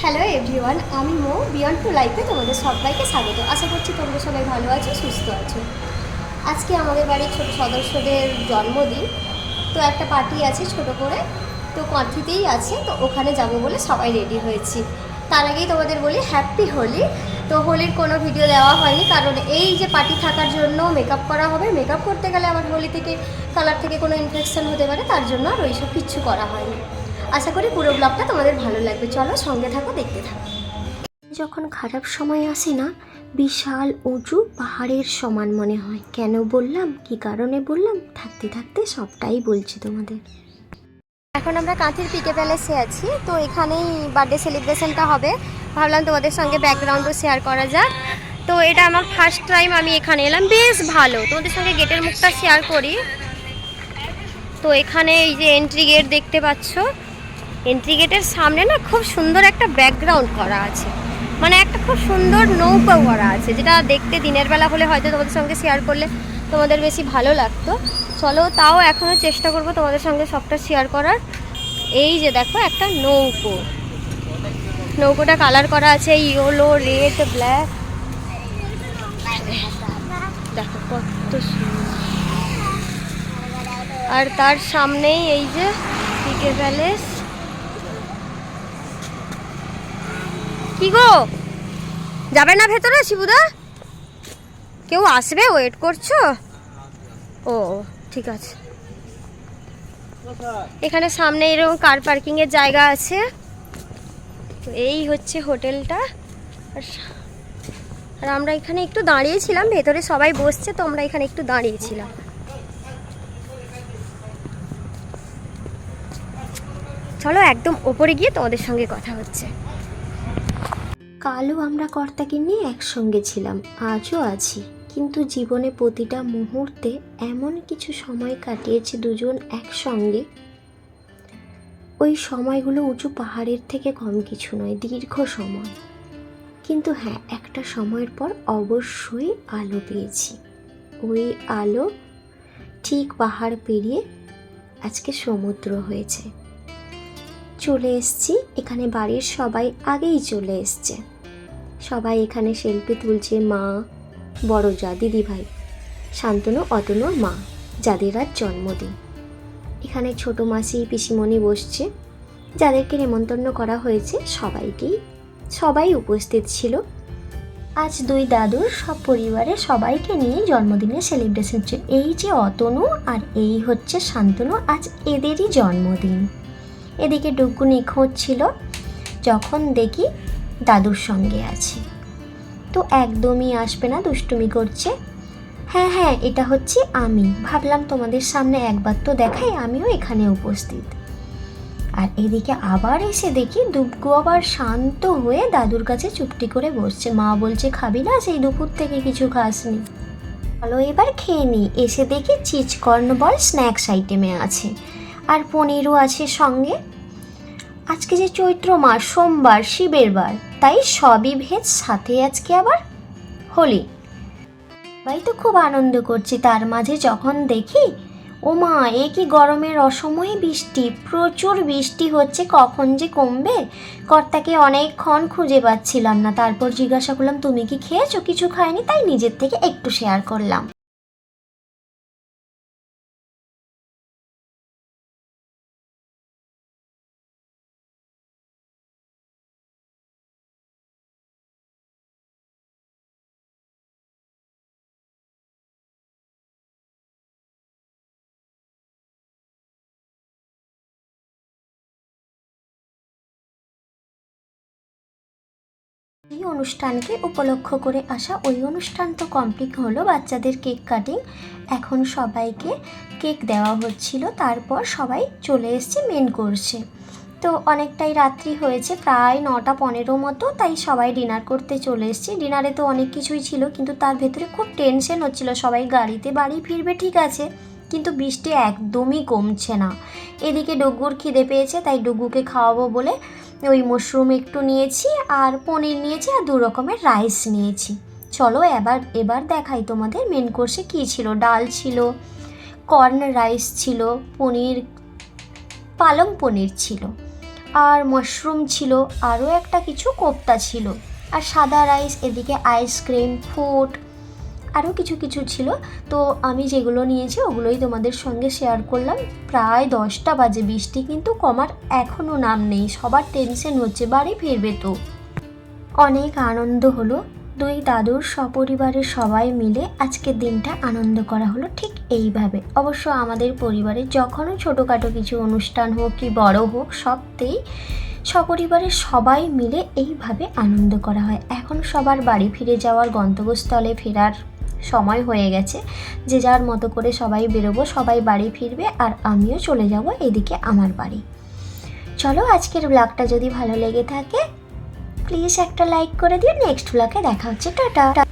Hello everyone, আমি মো beyond two লাইফে তোমাদের সবাইকে স্বাগত। আশা করছি তোমরা সবাই ভালো আছো, সুস্থ আছো। আজকে আমাদের বাড়ির ছোট সদস্যদের জন্মদিন, তো একটা পার্টি আছে ছোট করে, তো কন্ট্রিতেই আছে, তো ওখানে যাব বলে সবাই রেডি হয়েছি। তার আগেই তোমাদের বলি হ্যাপি হোলি। তো হোলির কোনো ভিডিও দেওয়া হয়নি, কারণ এই যে পার্টি থাকার জন্য মেকআপ করা হবে, মেকআপ করতে গেলে আবার হোলি থেকে কালার থেকে কোনো ইনফেকশন হতে পারে, তার জন্য আর ওইসব কিচ্ছু করা হয়নি। আশা করি পুরো ব্লগটা তোমাদের ভালো লাগবে। চলো সঙ্গে থাকো, দেখতে থাকো। যখন খারাপ সময় আসে না, বিশাল উঁচু পাহাড়ের সমান মনে হয়। কেন বললাম, কি কারণে বললাম, থাকতে থাকতে সবটাই বলছি তোমাদের। এখন আমরা কাঁথির পিকে প্যালেসে আছি, তো এখানেই বার্থডে সেলিব্রেশনটা হবে। ভাবলাম তোমাদের সঙ্গে ব্যাকগ্রাউন্ডও শেয়ার করা যাক। তো এটা আমার ফার্স্ট টাইম আমি এখানে এলাম, বেশ ভালো। তোমাদের সঙ্গে গেটের মুখটা শেয়ার করি। তো এখানে এই যে এন্ট্রি গেট দেখতে পাচ্ছ, এন্ট্রি গেটের সামনে না খুব সুন্দর একটা ব্যাকগ্রাউন্ড করা আছে, মানে একটা খুব সুন্দর নৌকা করা আছে, যেটা দেখতে দিনের বেলা হলে হয়তো তোমাদের সঙ্গে শেয়ার করলে তোমাদের বেশি ভালো লাগতো। চলো, তাও এখনও চেষ্টা করব তোমাদের সঙ্গে সবটা শেয়ার করার। এই যে দেখো একটা নৌকোটা কালার করা আছে ইয়েলো, রেড, ব্ল্যাক। দেখো কত সুন্দর। আর তার সামনেই এই যে পিকে প্যালেস। কি গো, যাবে না ভেতরে শিবুদা? কেউ আসবে, ওয়েট করছো? ও ঠিক আছে। এখানে সামনে এরকম কার পার্কিং এর জায়গা আছে। তো এই হচ্ছে হোটেলটা। আর আমরা এখানে একটু দাঁড়িয়েছিলাম, ভেতরে সবাই বসছে, তো আমরা এখানে একটু দাঁড়িয়েছিলাম। চলো একদম ওপরে গিয়ে তোমাদের সঙ্গে কথা হচ্ছে। কালও আমরা কর্তাকে নিয়ে একসঙ্গে ছিলাম, আজও আছি, কিন্তু জীবনে প্রতিটা মুহূর্তে এমন কিছু সময় কাটিয়েছি দুজন একসঙ্গে। ওই সময়গুলো উঁচু পাহাড়ের থেকে কম কিছু নয়, দীর্ঘ সময়। কিন্তু হ্যাঁ, একটা সময়ের পর অবশ্যই আলো পেয়েছি। ওই আলো ঠিক পাহাড় পেরিয়ে আজকে সমুদ্র হয়েছে। চলে এসছি এখানে, বাড়ির সবাই আগেই চলে এসছে। সবাই এখানে সেলফি তুলছে, মা, বড় যা, দিদি ভাই, শান্তনু, অতনুর মা, যাদের আজ জন্মদিন। এখানে ছোট মাসি, পিসিমণি বসছে, যাদেরকে নেমন্তন্ন করা হয়েছে সবাই উপস্থিত ছিল। আজ দুই দাদুর সব পরিবারের সবাইকে নিয়ে জন্মদিনের সেলিব্রেশন হচ্ছে। এই যে অতনু আর এই হচ্ছে শান্তনু, আজ এদেরই জন্মদিন। এদিকে ডুগু নিখোঁজ ছিল, যখন দেখি দাদুর সঙ্গে আছে, তো একদমই আসবে না, দুষ্টুমি করছে। হ্যাঁ হ্যাঁ, এটা হচ্ছে আমি। ভাবলাম তোমাদের সামনে একবার তো দেখাই, আমিও এখানে উপস্থিত। আর এদিকে আবার এসে দেখি ডুগু আবার শান্ত হয়ে দাদুর কাছে চুপটি করে বসছে। মা বলছে, খাবি না? সেই দুপুর থেকে কিছু খাসনি, চলো এবার খেয়ে নি। এসে দেখি চিজকর্ন বল স্ন্যাক্স আইটেমে আছে, আর পনিরও আছে সঙ্গে। আজকে যে চৈত্র মাস, সোমবার, শিবের বার, তাই সবই ভেজ, সাথে আজকে আবার হোলি। সবাই তো খুব আনন্দ করছি। তার মাঝে যখন দেখি, ও মা, এ কি গরমের অসময়ে বৃষ্টি, প্রচুর বৃষ্টি হচ্ছে, কখন যে কমবে। কর্তাকে অনেকক্ষণ খুঁজে পাচ্ছিলাম না, তারপর জিজ্ঞাসা করলাম, তুমি কি খেয়েছো? কিছু খায়নি, তাই নিজের থেকে একটু শেয়ার করলাম। এই অনুষ্ঠানকে উপলক্ষ করে আসা, ওই অনুষ্ঠান তো কমপ্লিট হলো, বাচ্চাদের কেক কাটিং। এখন সবাইকে কেক দেওয়া হচ্ছিল, তারপর সবাই চলে এসছে মেন কোর্সে। তো অনেকটাই রাত্রি হয়েছে, প্রায় 9:15 মতো, তাই সবাই ডিনার করতে চলে এসছে। ডিনারে তো অনেক কিছুই ছিল, কিন্তু তার ভেতরে খুব টেনশন হচ্ছিল। সবাই গাড়িতে বাড়ি ফিরবে ঠিক আছে, কিন্তু বৃষ্টি একদমই কমছে না। এদিকে ডুগুর খিদে পেয়েছে, তাই ডুগুকে খাওয়াবো বলে ওই মাশরুম একটু নিয়েছি, আর পনির নিয়েছি, আর 2 রকমের রাইস নিয়েছি। চলো এবার দেখাই তোমাদের মেন কোর্সে কী ছিল। ডাল ছিল, কর্ন রাইস ছিল, পনির, পালং পনির ছিল, আর মাশরুম ছিল, আরও একটা কিছু কোপ্তা ছিল, আর সাদা রাইস, এদিকে আইসক্রিম, ফুড, আরও কিছু কিছু ছিল। তো আমি যেগুলো নিয়েছি ওগুলোই তোমাদের সঙ্গে শেয়ার করলাম। প্রায় 10টা বাজে, বৃষ্টি কিন্তু কমার এখনও নাম নেই, সবার টেনশন হচ্ছে বাড়ি ফিরবে তো। অনেক আনন্দ হলো, দুই দাদুর সপরিবারের সবাই মিলে আজকের দিনটা আনন্দ করা হলো ঠিক এইভাবে। অবশ্য আমাদের পরিবারে যখনও ছোটোখাটো কিছু অনুষ্ঠান হোক কি বড় হোক, সবতেই সপরিবারের সবাই মিলে এইভাবে আনন্দ করা হয়। এখন সবার বাড়ি ফিরে যাওয়ার, গন্তব্যস্থলে ফেরার সময় হয়ে গেছে, যে যার মতো করে সবাই বেরোবো, সবাই বাড়ি ফিরবে, আর আমিও চলে যাব এদিকে আমার বাড়ি। চলো, আজকের ব্লগটা যদি ভালো লেগে থাকে প্লিজ একটা লাইক করে দিও। নেক্সট ব্লগে দেখা হচ্ছে, টাটা।